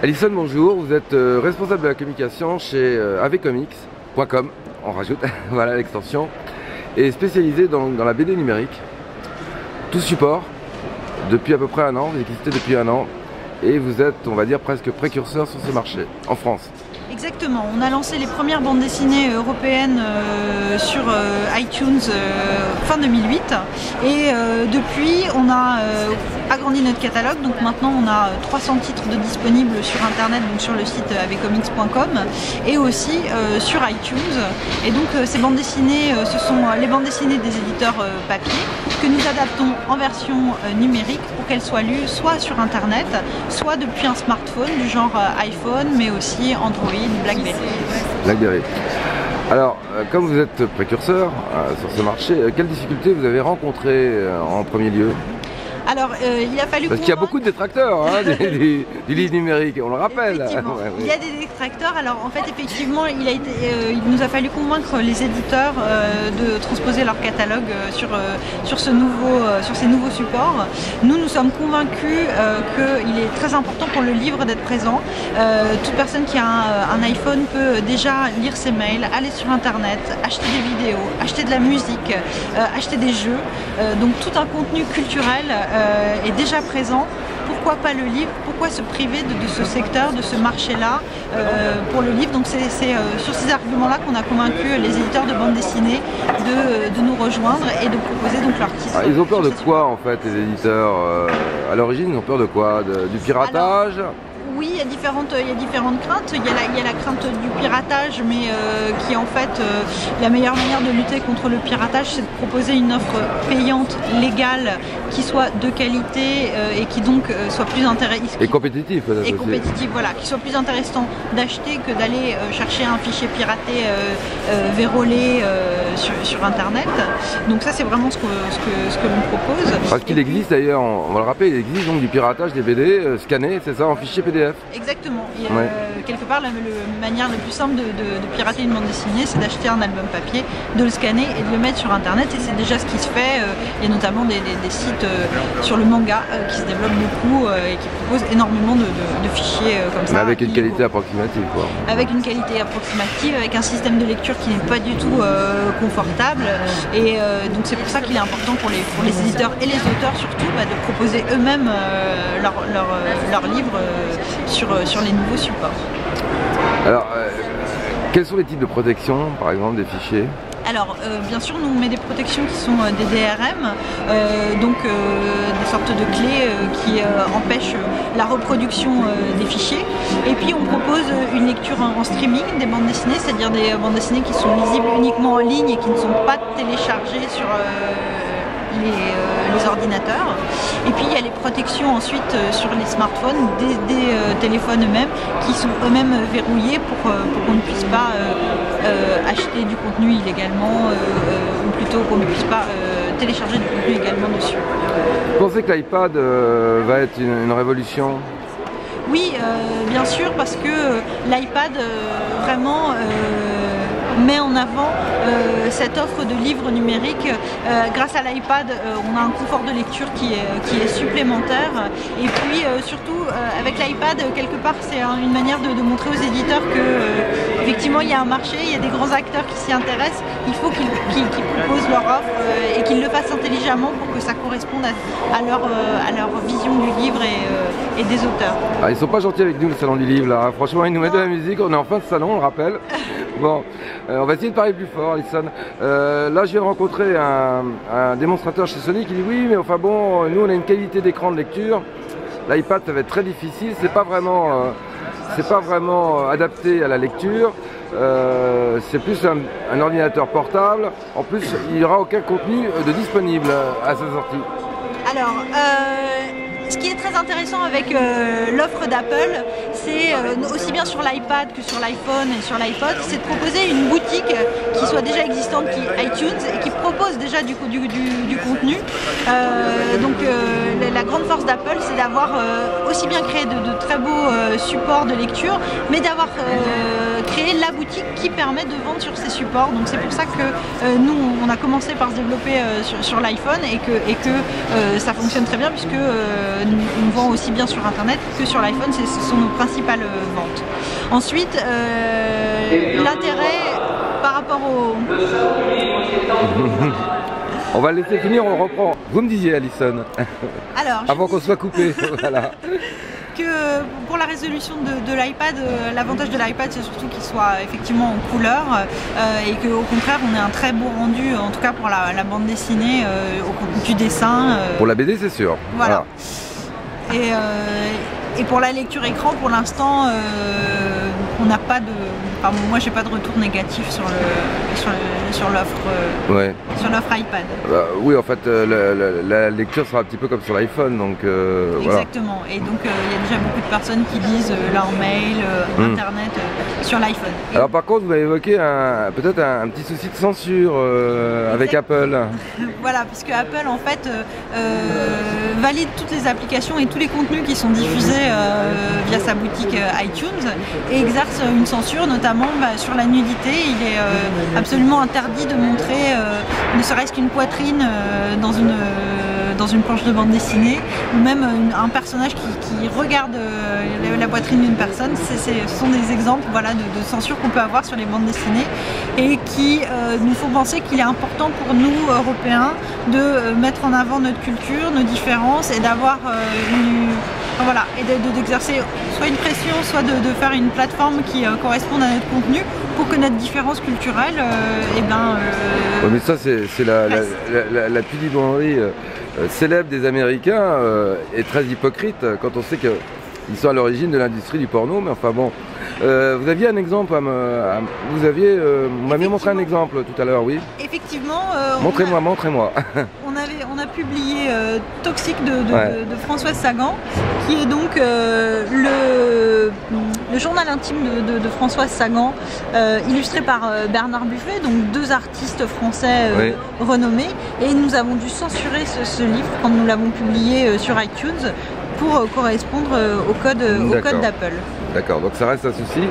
Alison, bonjour, vous êtes responsable de la communication chez avcomics.com, on rajoute, voilà l'extension, et spécialisé dans la BD numérique, tout support, depuis à peu près un an, vous existez depuis un an, et vous êtes, on va dire, presque précurseur sur ce marché, en France. Exactement, on a lancé les premières bandes dessinées européennes sur iTunes fin 2008 et depuis on a agrandi notre catalogue, donc maintenant on a 300 titres de disponibles sur internet, donc sur le site avcomics.com et aussi sur iTunes. Et donc ces bandes dessinées, ce sont les bandes dessinées des éditeurs papier que nous adaptons en version numérique pour qu'elles soient lues soit sur internet, soit depuis un smartphone du genre iPhone, mais aussi Android, BlackBerry. Alors, comme vous êtes précurseur sur ce marché, quelles difficultés vous avez rencontrées en premier lieu? Alors, il a fallu parce qu'il y a beaucoup de détracteurs hein, du livre numérique, on le rappelle. Il y a des détracteurs. Alors, en fait, effectivement, il nous a fallu convaincre les éditeurs de transposer leur catalogue sur ces nouveaux supports. Nous sommes convaincus qu'il est très important pour le livre d'être présent. Toute personne qui a un iPhone peut déjà lire ses mails, aller sur Internet, acheter des vidéos, acheter de la musique, acheter des jeux. Donc, tout un contenu culturel est déjà présent. Pourquoi pas le livre? Pourquoi se priver de ce secteur, de ce marché-là pour le livre? Donc c'est sur ces arguments-là qu'on a convaincu les éditeurs de bande dessinée de nous rejoindre et de proposer donc leurs titres. Ils ont peur de quoi en fait les éditeurs? À l'origine ils ont peur de quoi? Du piratage? Oui, il y a différentes craintes. Il y a la crainte du piratage, mais qui est en fait la meilleure manière de lutter contre le piratage, c'est de proposer une offre payante, légale, qui soit de qualité et qui donc soit plus intéressante. Et compétitive. Et compétitive, voilà, qui soit plus intéressant d'acheter que d'aller chercher un fichier piraté vérolé sur Internet. Donc ça, c'est vraiment ce que l'on propose. Parce qu'il existe d'ailleurs, on va le rappeler, il existe donc du piratage des BD scannés, c'est ça, en fichier PDF. Exactement. Quelque part, la manière la plus simple de pirater une bande dessinée, c'est d'acheter un album papier, de le scanner et de le mettre sur Internet. Et c'est déjà ce qui se fait. Il y a notamment des sites sur le manga qui se développent beaucoup et qui proposent énormément de fichiers comme ça. Mais avec une qualité approximative, quoi. Avec une qualité approximative, avec un système de lecture qui n'est pas du tout confortable. Et donc c'est pour ça qu'il est important pour les éditeurs et les auteurs surtout de proposer eux-mêmes leurs livres sur les nouveaux supports. Alors, quels sont les types de protection, par exemple, des fichiers? Alors, bien sûr, nous on met des protections qui sont des DRM, donc des sortes de clés qui empêchent la reproduction des fichiers. Et puis on propose une lecture en streaming des bandes dessinées, c'est-à-dire des bandes dessinées qui sont lisibles uniquement en ligne et qui ne sont pas téléchargées sur les ordinateurs. Et puis il y a les protections ensuite sur les smartphones, des téléphones eux-mêmes qui sont eux-mêmes verrouillés pour qu'on ne puisse pas acheter du contenu illégalement ou plutôt qu'on ne puisse pas télécharger du contenu également dessus. Vous pensez que l'iPad va être une révolution? Oui, bien sûr, parce que l'iPad vraiment met en avant cette offre de livres numériques. Grâce à l'iPad, on a un confort de lecture qui est supplémentaire. Et puis surtout, avec l'iPad, quelque part, c'est une manière de montrer aux éditeurs que effectivement, il y a un marché, il y a des grands acteurs qui s'y intéressent. Il faut qu'ils proposent leur offre et qu'ils le fassent intelligemment pour que ça corresponde à leur vision du livre et des auteurs. Ah, ils sont pas gentils avec nous, le salon du livre, là. Franchement, ils nous mettent de la musique, on est en fin de salon, on le rappelle. Bon, on va essayer de parler plus fort, Alison. Là, je viens de rencontrer un démonstrateur chez Sony qui dit oui, mais enfin bon, nous on a une qualité d'écran de lecture. L'iPad, ça va être très difficile, c'est pas vraiment adapté à la lecture. C'est plus un ordinateur portable. En plus, il n'y aura aucun contenu de disponible à sa sortie. Alors, ce qui est très intéressant avec l'offre d'Apple, c'est aussi bien sur l'iPad que sur l'iPhone et sur l'iPod, c'est de proposer une boutique qui soit déjà existante, qui iTunes, et qui propose déjà du contenu. Donc la grande force d'Apple, c'est d'avoir aussi bien créé de très beaux supports de lecture, mais d'avoir créé créer la boutique qui permet de vendre sur ces supports. Donc c'est pour ça que nous on a commencé par se développer sur l'iPhone et que ça fonctionne très bien puisque on vend aussi bien sur internet que sur l'iPhone, ce sont nos principales ventes. Ensuite, l'intérêt par rapport au... On va le laisser finir, on reprend. Vous me disiez, Alison, alors, avant qu'on soit coupé, voilà. Que pour la résolution de l'iPad, l'avantage de l'iPad c'est surtout qu'il soit effectivement en couleur et qu'au contraire on ait un très beau rendu, en tout cas pour la bande dessinée, du dessin. Pour la BD c'est sûr. Voilà. Et pour la lecture écran, pour l'instant, on n'a pas de... Enfin, moi j'ai pas de retour négatif sur l'offre sur l'offre iPad. Oui, en fait la lecture sera un petit peu comme sur l'iPhone, donc exactement. Voilà. Et donc il y a déjà beaucoup de personnes qui lisent leur mail, internet sur l'iPhone. Alors par contre vous avez évoqué peut-être un petit souci de censure avec Apple. Voilà, parce que Apple en fait valide toutes les applications et tous les contenus qui sont diffusés via sa boutique iTunes et exerce une censure, notamment sur la nudité. Il est absolument interdit de montrer ne serait-ce qu'une poitrine dans une planche de bande dessinée, ou même un personnage qui regarde la poitrine d'une personne. Ce sont des exemples, voilà, de censure qu'on peut avoir sur les bandes dessinées et qui nous font penser qu'il est important pour nous, Européens, de mettre en avant notre culture, nos différences et d'avoir voilà, et d'exercer soit une pression, soit de faire une plateforme qui corresponde à notre contenu pour que notre différence culturelle, ouais, mais ça c'est la pudilanderie célèbre des Américains est très hypocrite quand on sait qu'ils sont à l'origine de l'industrie du porno, mais enfin bon. Vous aviez un exemple vous m'aviez montré un exemple tout à l'heure, oui. Effectivement. Montrez-moi. On a publié Toxique de Françoise Sagan, qui est donc le journal intime de Françoise Sagan, illustré par Bernard Buffet, donc deux artistes français renommés. Et nous avons dû censurer ce livre quand nous l'avons publié sur iTunes pour correspondre au code d'Apple. D'accord, donc ça reste un souci.